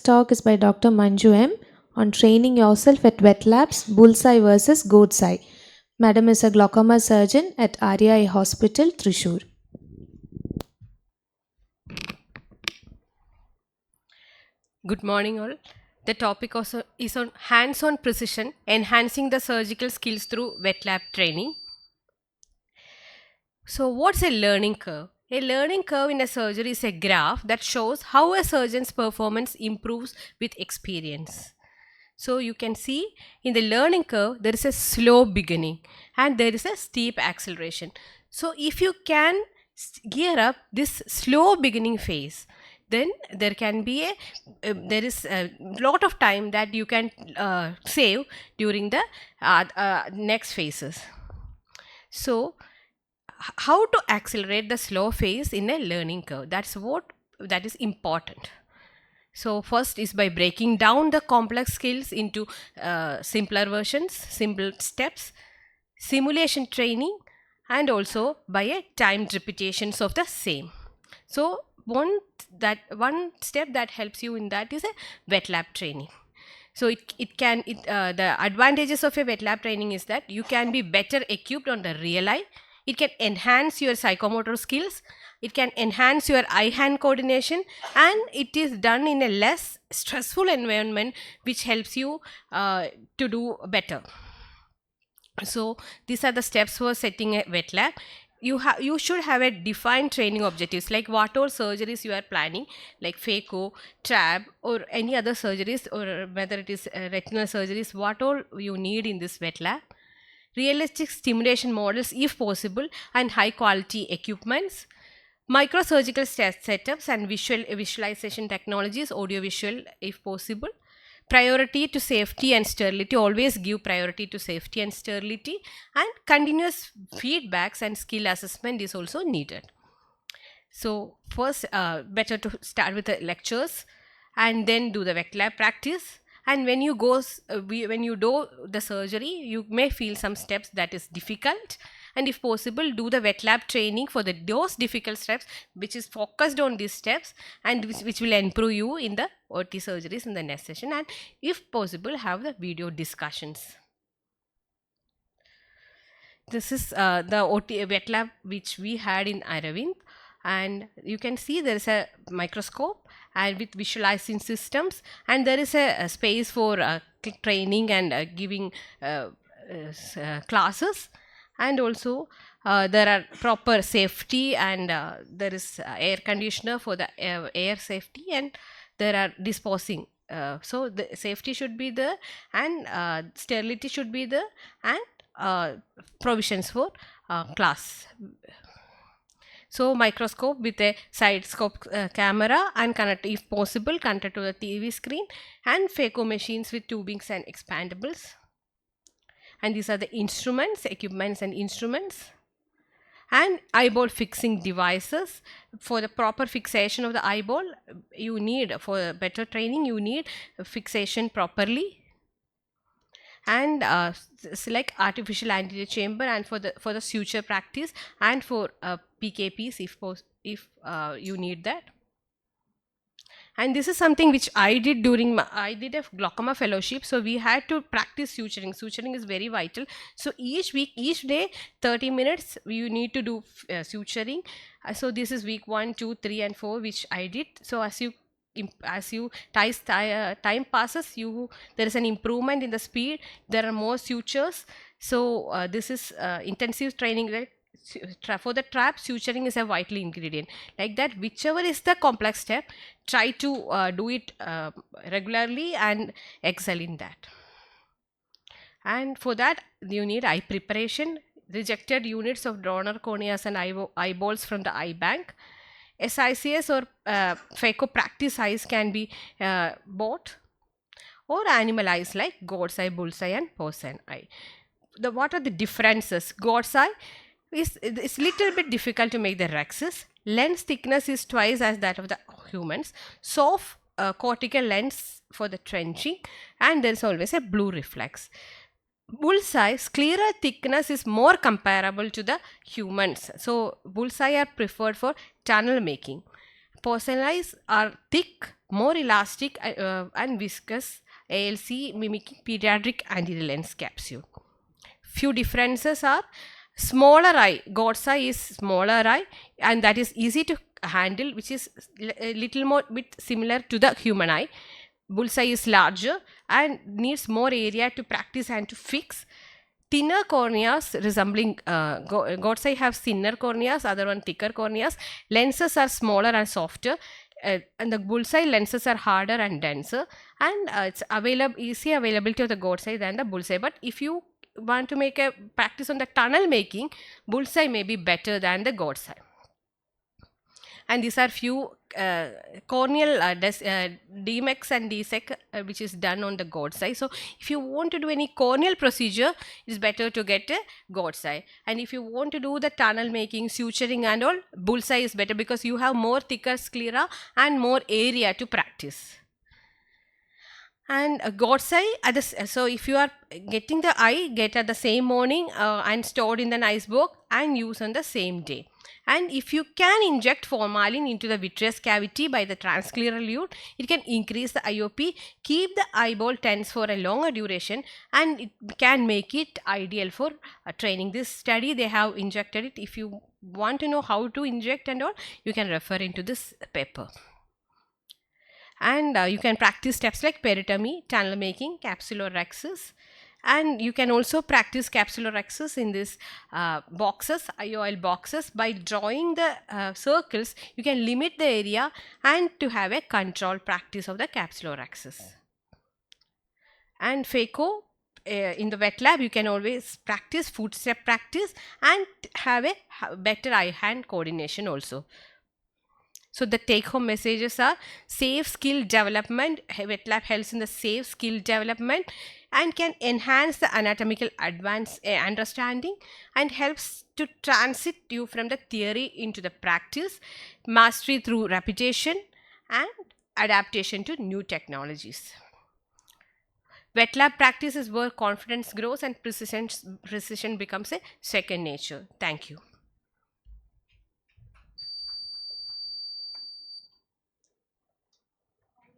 Talk is by Dr. Manju M on training yourself at WETLABS, Bullseye versus Goat's Eye. Madam is a glaucoma surgeon at REI Hospital, Thrissur. Good morning, all. The topic also is on hands-on precision, enhancing the surgical skills through wet lab training. So, what's a learning curve? A learning curve in a surgery is a graph that shows how a surgeon's performance improves with experience. So, you can see in the learning curve, there is a slow beginning and there is a steep acceleration. So, if you can gear up this slow beginning phase, then there can be there is a lot of time that you can save during the next phases. So, how to accelerate the slow phase in a learning curve? That is important. So first is by breaking down the complex skills into simpler versions, simple steps, simulation training, and also by a timed repetitions of the same. So one step that helps you in that is a wet lab training. So the advantages of a wet lab training is that you can be better equipped on the real eye. It can enhance your psychomotor skills. It can enhance your eye-hand coordination, and it is done in a less stressful environment, which helps you to do better. So these are the steps for setting a wet lab. You should have a defined training objectives, like what all surgeries you are planning, like phaco, trab, or any other surgeries, or whether it is retinal surgeries, what all you need in this wet lab. Realistic stimulation models if possible, and high quality equipments, microsurgical setups and visualization technologies, audiovisual if possible. Priority to safety and sterility, always give priority to safety and sterility, and continuous feedbacks and skill assessment is also needed. So first, better to start with the lectures and then do the wet lab practice. And when you when you do the surgery, you may feel some steps that is difficult, and if possible do the wet lab training for those difficult steps, which is focused on these steps, and which will improve you in the OT surgeries in the next session, and if possible have the video discussions. This is the OT wet lab which we had in Aravind, and you can see there is a microscope and with visualizing systems, and there is a space for training and giving classes, and also there are proper safety, and there is air conditioner for the air safety, and there are disposing. So the safety should be there, and sterility should be there, and provisions for class. So microscope with a side scope camera, and connect, if possible, connected to the TV screen, and phaco machines with tubings and expandables. And these are the instruments, equipments and instruments. And eyeball fixing devices. For the proper fixation of the eyeball, you need, for better training, you need fixation properly. And select artificial anterior chamber, and for the suture practice, and for PKPs if you need that. And this is something which I did during I did a glaucoma fellowship, so we had to practice suturing is very vital. So each week, each day, 30 minutes you need to do suturing. So this is week 1, 2, 3 and 4 which I did. So as you time passes, there is an improvement in the speed, there are more sutures. So this is intensive training, right? For the trap, suturing is a vital ingredient. Like that, whichever is the complex step, try to do it regularly and excel in that. And for that, you need eye preparation, rejected units of donor corneas and eyeballs from the eye bank. SICS or phaco practice eyes can be bought, or animal eyes like goat's eye, bull's eye, and porcine eye. What are the differences? Goat's eye it's little bit difficult to make the rexes. Lens thickness is twice as that of the humans. Soft cortical lens for the trenching, and there is always a blue reflex. Bullseye scleral thickness is more comparable to the humans. So bullseye are preferred for tunnel making. Porcine eyes are thick more elastic and viscous ALC mimicking pediatric anterior lens capsule. Few differences are smaller eye. God's eye is smaller eye, and that is easy to handle, which is a little more bit similar to the human eye. Bullseye is larger and needs more area to practice and to fix. Thinner corneas resembling God's eye have thinner corneas, other one thicker corneas. Lenses are smaller and softer. And the bullseye lenses are harder and denser, and it's easy availability of the God's eye than the bullseye. But if you want to make a practice on the tunnel making, bullseye may be better than the God's eye. And these are few corneal DMEX and DSEC which is done on the God's eye. So if you want to do any corneal procedure, it's better to get a God's eye. And if you want to do the tunnel making, suturing and all, bullseye is better because you have more thicker sclera and more area to practice. And God's eye, so if you are getting the eye, get at the same morning and stored in the nice box and use on the same day. And if you can inject formalin into the vitreous cavity by the transscleral fluid, it can increase the IOP, keep the eyeball tense for a longer duration, and it can make it ideal for training. This study, they have injected it. If you want to know how to inject and all, you can refer into this paper. And you can practice steps like peritomy, tunnel making, capsulorhexis, and you can also practice capsulorhexis in these boxes, IOL boxes. By drawing the circles, you can limit the area and to have a controlled practice of the capsulorhexis. And phaco, in the wet lab, you can always practice footstep practice and have a better eye-hand coordination also. So the take-home messages are safe skill development. WETLAB helps in the safe skill development and can enhance the anatomical understanding and helps to transit you from the theory into the practice, mastery through repetition and adaptation to new technologies. WETLAB practice is where confidence grows and precision becomes a second nature. Thank you.